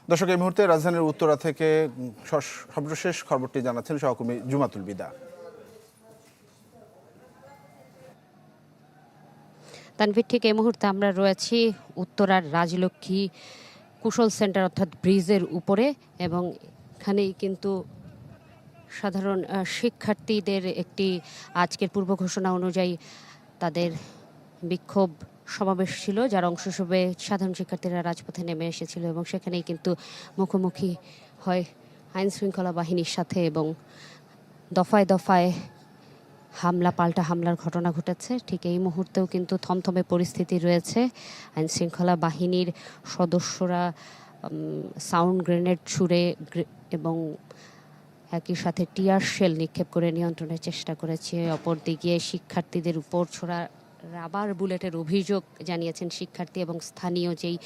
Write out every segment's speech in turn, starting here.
দর্শক, এই মুহূর্তে রাজধানীর উত্তরা থেকে সর্বশেষ খবরটি জানাচ্ছেন সহকর্মী জুমাতুল বিদা। তানভীর, ঠিক এই মুহূর্তে আমরা রয়েছি উত্তরার রাজলক্ষ্মী কুশল সেন্টার অর্থাৎ ব্রিজের উপরে, এবং এখানেই কিন্তু সাধারণ শিক্ষার্থীদের একটি আজকের পূর্ব ঘোষণা অনুযায়ী তাদের বিক্ষোভ সমাবেশ ছিল, যার অংশ হিসেবে সাধারণ শিক্ষার্থীরা রাজপথে নেমে এসেছিল এবং সেখানেই কিন্তু মুখোমুখি হয় আইন শৃঙ্খলা বাহিনীর সাথে এবং দফায় দফায় হামলা পাল্টা হামলার ঘটনা ঘটেছে। ঠিক এই মুহূর্তেও কিন্তু থমথমে পরিস্থিতি রয়েছে। আইন শৃঙ্খলা বাহিনীর সদস্যরা সাউন্ড গ্রেনেড ছুড়ে এবং একই সাথে টিয়ার শেল নিক্ষেপ করে নিয়ন্ত্রণের চেষ্টা করেছে। অপরদিকে শিক্ষার্থীদের উপর ছোড়া রাবার বুলেটের অভিযোগ জানিয়েছেন শিক্ষার্থী এবং স্থানীয় যেই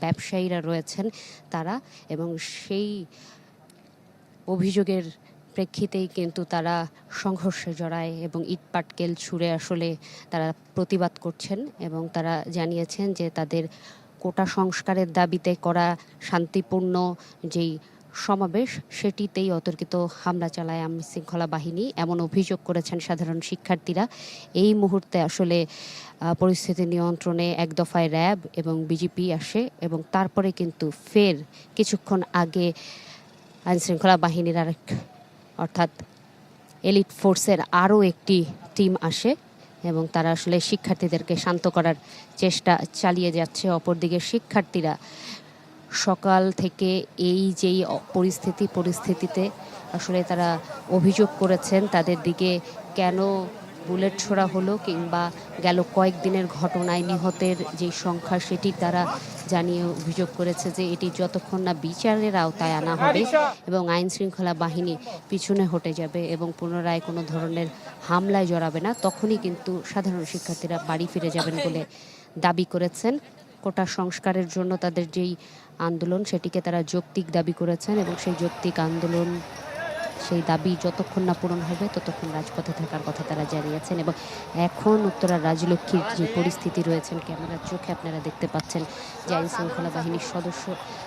ব্যবসায়ীরা রয়েছেন তারা, এবং সেই অভিযোগের প্রেক্ষিতেই কিন্তু তারা সংঘর্ষে জড়ায় এবং ইটপাটকেল ছুঁড়ে আসলে তারা প্রতিবাদ করছেন এবং তারা জানিয়েছেন যে তাদের কোটা সংস্কারের দাবিতে করা শান্তিপূর্ণ যেই সমাবেশ সেটিতেই অতর্কিত হামলা চালায় আইন শৃঙ্খলা বাহিনী, এমন অভিযোগ করেছেন সাধারণ শিক্ষার্থীরা। এই মুহূর্তে আসলে পরিস্থিতি নিয়ন্ত্রণে এক দফায় র্যাব এবং বিজিপি আসে এবং তারপরে কিন্তু ফের কিছুক্ষণ আগে আইন শৃঙ্খলা বাহিনীর অর্থাৎ এলিট ফোর্সের আরও একটি টিম আসে এবং তারা আসলে শিক্ষার্থীদেরকে শান্ত করার চেষ্টা চালিয়ে যাচ্ছে। অপরদিকে শিক্ষার্থীরা সকাল থেকে এই যেই পরিস্থিতিতে আসলে তারা অভিযোগ করেছেন তাদের দিকে কেন বুলেট ছোড়া হলো কিংবা গেল কয়েকদিনের ঘটনায় নিহতের যে সংখ্যা সেটি তারা জানিয়ে অভিযোগ করেছে যে এটি যতক্ষণ না বিচারের আওতায় আনা হবে এবং আইন শৃঙ্খলা বাহিনী পিছনে হটে যাবে এবং পুনরায় কোনো ধরনের হামলায় জড়াবে না, তখনই কিন্তু সাধারণ শিক্ষার্থীরা বাড়ি ফিরে যাবেন বলে দাবি করেছেন। কোটা সংস্কারের জন্য তাদের যেই আন্দোলন সেটিকে তারা যৌক্তিক দাবি করেছেন এবং সেই যৌক্তিক আন্দোলন সেই দাবি যতক্ষণ না পূরণ হবে ততক্ষণ রাজপথে থাকার কথা তারা জানিয়েছেন। এবং এখন উত্তরার রাজলক্ষ্মীর যে পরিস্থিতি রয়েছেন ক্যামেরার চোখে আপনারা দেখতে পাচ্ছেন যে আইন শৃঙ্খলা বাহিনীর সদস্য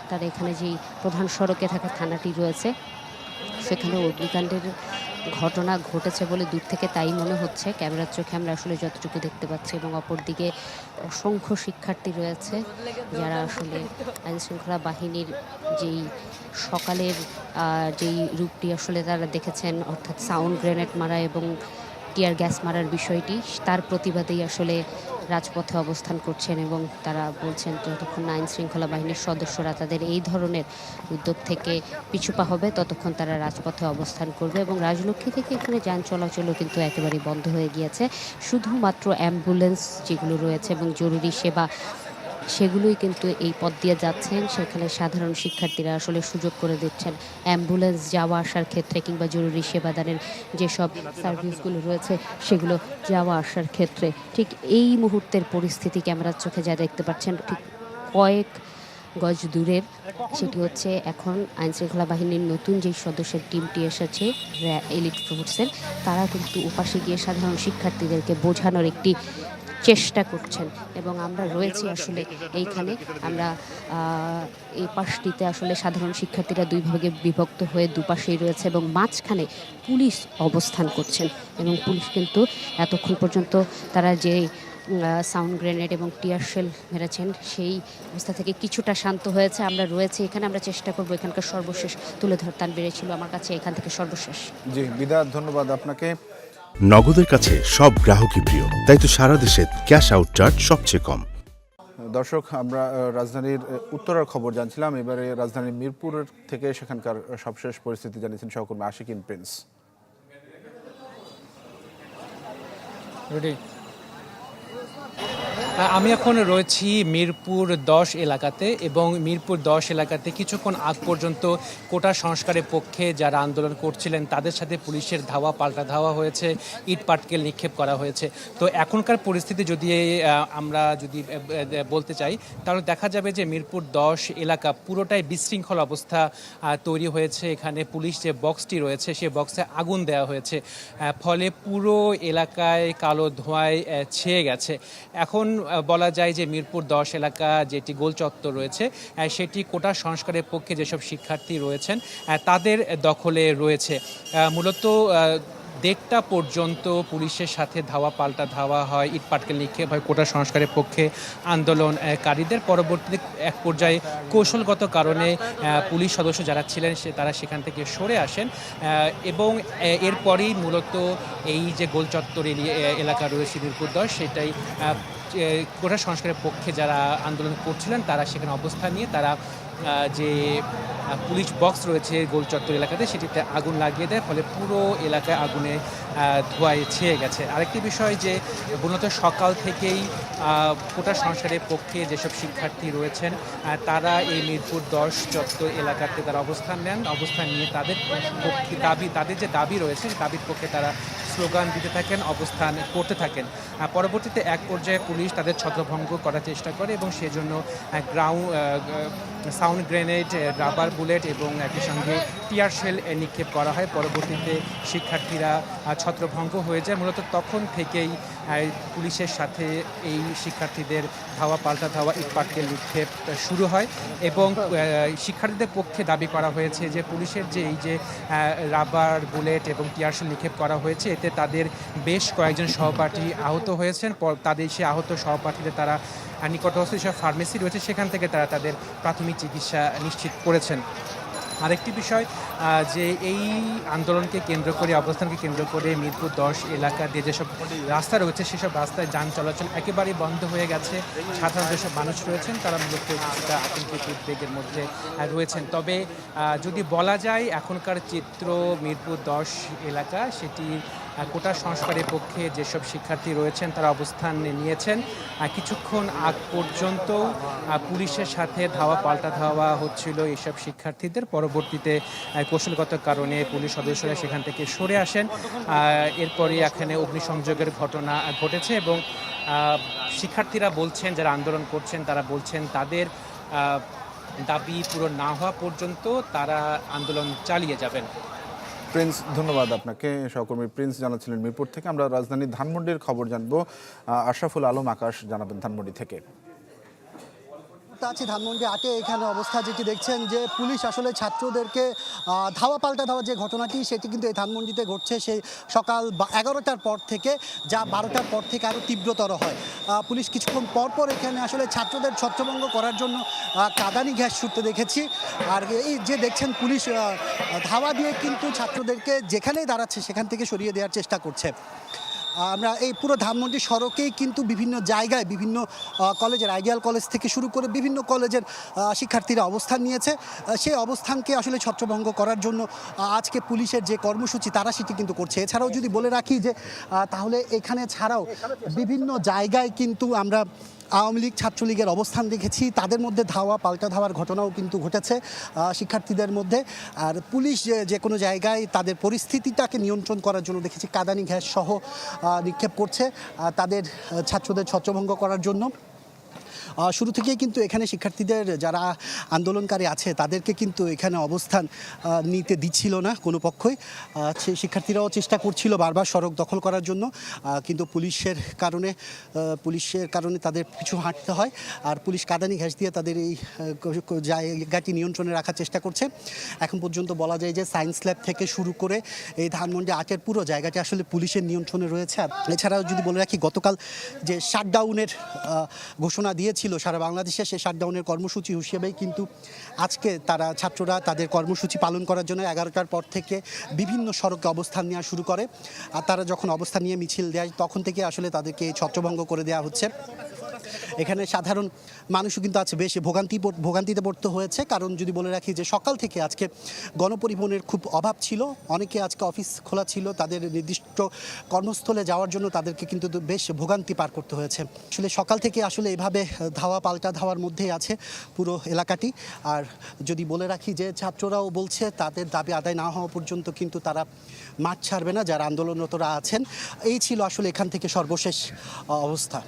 তারা এখানে যেই প্রধান সড়কে থাকা থানাটি রয়েছে সেখানে অগ্নিকাণ্ডের ঘটনা ঘটেছে বলে দূর থেকে তাই মনে হচ্ছে, ক্যামেরার চোখে আমরা আসলে যতটুকু দেখতে পাচ্ছি। এবং অপরদিকে অসংখ্য শিক্ষার্থী রয়েছে যারা আসলে আইন শৃঙ্খলা বাহিনীর যেই সকালের যেই রূপটি আসলে তারা দেখেছেন, অর্থাৎ সাউন্ড গ্রেনেড মারা এবং টিয়ার গ্যাস মারার বিষয়টি, তার প্রতিবাদেই আসলে রাজপথে অবস্থান করছেন এবং তারা বলছেন যতক্ষণ আইন শৃঙ্খলা বাহিনীর সদস্যরা তাদের এই ধরনের উদ্যোগ থেকে পিছুপা হবে ততক্ষণ তারা রাজপথে অবস্থান করবে। এবং রাজলক্ষ্মী থেকে এখানে যান চলাচলও কিন্তু একেবারেই বন্ধ হয়ে গিয়েছে, শুধুমাত্র অ্যাম্বুলেন্স যেগুলো রয়েছে এবং জরুরি সেবা সেগুলোই কিন্তু এই পথ দিয়ে যাচ্ছেন। সেখানে সাধারণ শিক্ষার্থীরা আসলে সুযোগ করে দিচ্ছেন অ্যাম্বুলেন্স যাওয়া আসার ক্ষেত্রে কিংবা জরুরি সেবাদানের যেসব সার্ভিসগুলো রয়েছে সেগুলো যাওয়া আসার ক্ষেত্রে। ঠিক এই মুহূর্তের পরিস্থিতি ক্যামেরার চোখে যা দেখতে পাচ্ছেন ঠিক কয়েক গজ দূরের, সেটি হচ্ছে এখন আইনশৃঙ্খলা বাহিনীর নতুন যেই সদস্যের টিমটি এসেছে এলিট ফোর্সের, তারা কিন্তু ওপাশে গিয়ে সাধারণ শিক্ষার্থীদেরকে বোঝানোর একটি চেষ্টা করছেন। এবং আমরা রয়েছি আসলে এইখানে, আমরা এই পাশটিতে আসলে সাধারণ শিক্ষার্থীরা দুই ভাগে বিভক্ত হয়ে দুপাশেই রয়েছে এবং মাঝখানে পুলিশ অবস্থান করছেন এবং পুলিশ কিন্তু এতক্ষণ পর্যন্ত তারা যে সাউন্ড গ্রেনেড এবং টিয়ার শেল মেরেছেন সেই অবস্থা থেকে কিছুটা শান্ত হয়েছে। আমরা রয়েছে এখানে, আমরা চেষ্টা করবো এখানকার সর্বশেষ তুলে ধরতান বেড়েছিল আমার কাছে এখান থেকে সর্বশেষ। জি বিদা, ধন্যবাদ আপনাকে। নগদের কাছে সব গ্রাহকই প্রিয়, তাই তো সারা দেশে ক্যাশ আউট চার্জ সবচেয়ে কম। দর্শক, আমরা রাজধানীর উত্তরার খবর জানছিলাম, এবারে রাজধানীর মিরপুরের থেকে সেখানকার সবশেষ পরিস্থিতি জানিয়েছেন সহকর্মী আশিকিন প্রিন্স। আমি এখন রয়েছি মিরপুর 10 এলাকাতে এবং মিরপুর 10 এলাকাতে কিছুক্ষণ আগ পর্যন্ত কোটা সংস্কারের পক্ষে যারা আন্দোলন করছিলেন তাদের সাথে পুলিশের ধাওয়া পাল্টা ধাওয়া হয়েছে, ইট পাটকেল নিক্ষেপ করা হয়েছে। তো এখনকার পরিস্থিতি যদি আমরা বলতে চাই তাহলে দেখা যাবে যে মিরপুর 10 এলাকা পুরোটাই বিশৃঙ্খল অবস্থা তৈরি হয়েছে। এখানে পুলিশ যে বক্সটি রয়েছে সেই বক্সে আগুন দেওয়া হয়েছে, ফলে পুরো এলাকায় কালো ধোঁয়ায় ছেয়ে গেছে। এখন বলা যায় যে মিরপুর 10 এলাকা যেটি গোল চত্বর রয়েছে সেটি কোটা সংস্কারের পক্ষে যেসব শিক্ষার্থী রয়েছেন তাদের দখলে রয়েছে। মূলত 1:30টা পর্যন্ত পুলিশের সাথে ধাওয়া পাল্টা ধাওয়া হয়, ইট পাটকেল নিক্ষেপ হয় কোটা সংস্কারের পক্ষে আন্দোলনকারীদের। পরবর্তীতে এক পর্যায়ে কৌশলগত কারণে পুলিশ সদস্য যারা ছিলেন তারা সেখান থেকে সরে আসেন এবং এরপরেই মূলত এই যে গোল চত্বর এলাকা রয়েছে মিরপুর 10 সেটাই কোটা সংস্কারের পক্ষে যারা আন্দোলন করছিলেন তারা সেখানে অবস্থান নিয়ে তারা যে পুলিশ বক্স রয়েছে গোল চত্বর এলাকাতে সেটিতে আগুন লাগিয়ে দেয়, ফলে পুরো এলাকায় আগুনে ধোঁয়ায় ছেয়ে গেছে। আরেকটি বিষয় যে মূলত সকাল থেকেই কোটা সংস্কারের পক্ষে যেসব শিক্ষার্থী রয়েছেন তারা এই মিরপুর 10 চত্বর এলাকাতে তারা অবস্থান নেন। অবস্থান নিয়ে তাদের পক্ষে তাদের যে দাবি রয়েছে সেই দাবির পক্ষে তারা স্লোগান দিতে থাকেন, অবস্থান করতে থাকেন। পরবর্তীতে এক পর্যায়ে পুলিশ তাদের ছত্রভঙ্গ করার চেষ্টা করে এবং সেজন্য সাউন্ড গ্রেনেড, রাবার বুলেট এবং একই সঙ্গে টিয়ার শেল নিক্ষেপ করা হয়। পরবর্তীতে শিক্ষার্থীরা ছত্রভঙ্গ হয়ে যায়। মূলত তখন থেকেই পুলিশের সাথে এই শিক্ষার্থীদের ধাওয়া পাল্টা ধাওয়া, ইট পাটকেল নিক্ষেপ শুরু হয় এবং শিক্ষার্থীদের পক্ষে দাবি করা হয়েছে যে পুলিশের যে এই যে রাবার বুলেট এবং টিয়ার শেল নিক্ষেপ করা হয়েছে এতে তাদের বেশ কয়েকজন সহপাঠী আহত হয়েছেন। তাদের সেই আহত সহপাঠীদের তারা নিকটস্থ যেসব ফার্মেসি রয়েছে সেখান থেকে তারা তাদের প্রাথমিক চিকিৎসা নিশ্চিত করেছেন। আরেকটি বিষয় যে এই আন্দোলনকে কেন্দ্র করে, অবস্থানকে কেন্দ্র করে মিরপুর 10 এলাকা দিয়ে যেসব রাস্তা রয়েছে সেসব রাস্তায় যান চলাচল একেবারেই বন্ধ হয়ে গেছে। সাধারণ যেসব মানুষ রয়েছেন তারা মূলত কিছুটা আতঙ্কিত উদ্বেগের মধ্যে রয়েছেন। তবে যদি বলা যায় এখনকার চিত্র মিরপুর 10 এলাকা সেটি কোটা সংস্কারের পক্ষে যেসব শিক্ষার্থী রয়েছেন তারা অবস্থান নিয়েছেন। কিছুক্ষণ আগ পর্যন্ত পুলিশের সাথে ধাওয়া পাল্টা ধাওয়া হচ্ছিল এসব শিক্ষার্থীদের। পরবর্তীতে কৌশলগত কারণে পুলিশ সদস্যরা সেখান থেকে সরে আসেন। এরপরে এখানে অগ্নিসংযোগের ঘটনা ঘটেছে এবং শিক্ষার্থীরা বলছেন, যারা আন্দোলন করছেন তারা বলছেন তাদের দাবি পূরণ না হওয়া পর্যন্ত তারা আন্দোলন চালিয়ে যাবেন। প্রিন্স, ধন্যবাদ আপনাকে। সহকর্মী প্রিন্স জানাচ্ছিলেন মিরপুর থেকে। আমরা রাজধানীর ধানমন্ডির খবর জানবো। আশরাফুল আলম আকাশ জানাবেন ধানমন্ডি থেকে। আছি ধানমন্ডি 8-এ। এখানে অবস্থা যেটি দেখছেন যে পুলিশ আসলে ছাত্রদেরকে ধাওয়া পাল্টা ধাওয়া যে ঘটনাটি সেটি কিন্তু এই ধানমন্ডিতে ঘটছে সেই সকাল 11টার পর থেকে, যা 12টার পর থেকে আরও তীব্রতর হয়। পুলিশ কিছুক্ষণ পর পর এখানে আসলে ছাত্রদের ছত্রভঙ্গ করার জন্য কাঁদানি গ্যাস ছুটতে দেখেছি। আর এই যে দেখছেন পুলিশ ধাওয়া দিয়ে কিন্তু ছাত্রদেরকে যেখানেই দাঁড়াচ্ছে সেখান থেকে সরিয়ে দেওয়ার চেষ্টা করছে। আমরা এই পুরো ধানমন্ডি সড়কেই কিন্তু বিভিন্ন জায়গায় বিভিন্ন কলেজের, আইডিয়াল কলেজ থেকে শুরু করে বিভিন্ন কলেজের শিক্ষার্থীরা অবস্থান নিয়েছে। সেই অবস্থানকে আসলে ছত্রভঙ্গ করার জন্য আজকে পুলিশের যে কর্মসূচি তারা সেটি কিন্তু করছে। এছাড়াও যদি বলে রাখি যে তাহলে এখানে ছাড়াও বিভিন্ন জায়গায় কিন্তু আমরা আওয়ামী লীগ, ছাত্রলীগের অবস্থান দেখেছি। তাদের মধ্যে ধাওয়া পাল্টা ধাওয়ার ঘটনাও কিন্তু ঘটেছে শিক্ষার্থীদের মধ্যে। আর পুলিশ যে কোনো জায়গায় তাদের পরিস্থিতিটাকে নিয়ন্ত্রণ করার জন্য দেখেছি কাঁদানি গ্যাস সহ নিক্ষেপ করছে তাদের ছাত্রদের ছত্রভঙ্গ করার জন্য। শুরু থেকেই কিন্তু এখানে শিক্ষার্থীদের যারা আন্দোলনকারী আছে তাদেরকে কিন্তু এখানে অবস্থান নিতে দিচ্ছিল না কোনো পক্ষই। সেই শিক্ষার্থীরাও চেষ্টা করছিল বারবার সড়ক দখল করার জন্য, কিন্তু পুলিশের কারণে তাদের পিছু হাঁটতে হয়। আর পুলিশ কাঁদানি ঘাস দিয়ে তাদের এই জায়গাটি নিয়ন্ত্রণে রাখার চেষ্টা করছে। এখন পর্যন্ত বলা যায় যে সায়েন্স ল্যাব থেকে শুরু করে এই ধানমন্ডি 8-এর পুরো জায়গাটি আসলে পুলিশের নিয়ন্ত্রণে রয়েছে। আর এছাড়াও যদি বলে রাখি গতকাল যে শাটডাউনের ঘোষণা দিয়েছিল সারা বাংলাদেশে, সেই শাটডাউনের কর্মসূচি হিসেবেই কিন্তু আজকে ছাত্ররা তাদের কর্মসূচি পালন করার জন্য 11টার পর থেকে বিভিন্ন সড়কে অবস্থান নেওয়া শুরু করে। আর তারা যখন অবস্থান নিয়ে মিছিল দেয় তখন থেকে আসলে তাদেরকে ছত্রভঙ্গ করে দেওয়া হচ্ছে। এখানে সাধারণ মানুষও কিন্তু আছে বেশ ভোগান্তিতে পড়তে হয়েছে। কারণ যদি বলে রাখি যে সকাল থেকে আজকে গণপরিবহনের খুব অভাব ছিল, অনেকে আজকে অফিস খোলা ছিল, তাদের নির্দিষ্ট কর্মস্থলে যাওয়ার জন্য তাদেরকে কিন্তু বেশ ভোগান্তি পার করতে হয়েছে। আসলে সকাল থেকে আসলে এভাবে ধাওয়া পাল্টা ধাওয়ার মধ্যেই আছে পুরো এলাকাটি। আর যদি বলে রাখি যে ছাত্ররাও বলছে তাদের দাবি আদায় না হওয়া পর্যন্ত কিন্তু তারা মাঠ ছাড়বে না, যারা আন্দোলনরতরা আছেন। এই ছিল আসলে এখান থেকে সর্বশেষ অবস্থা।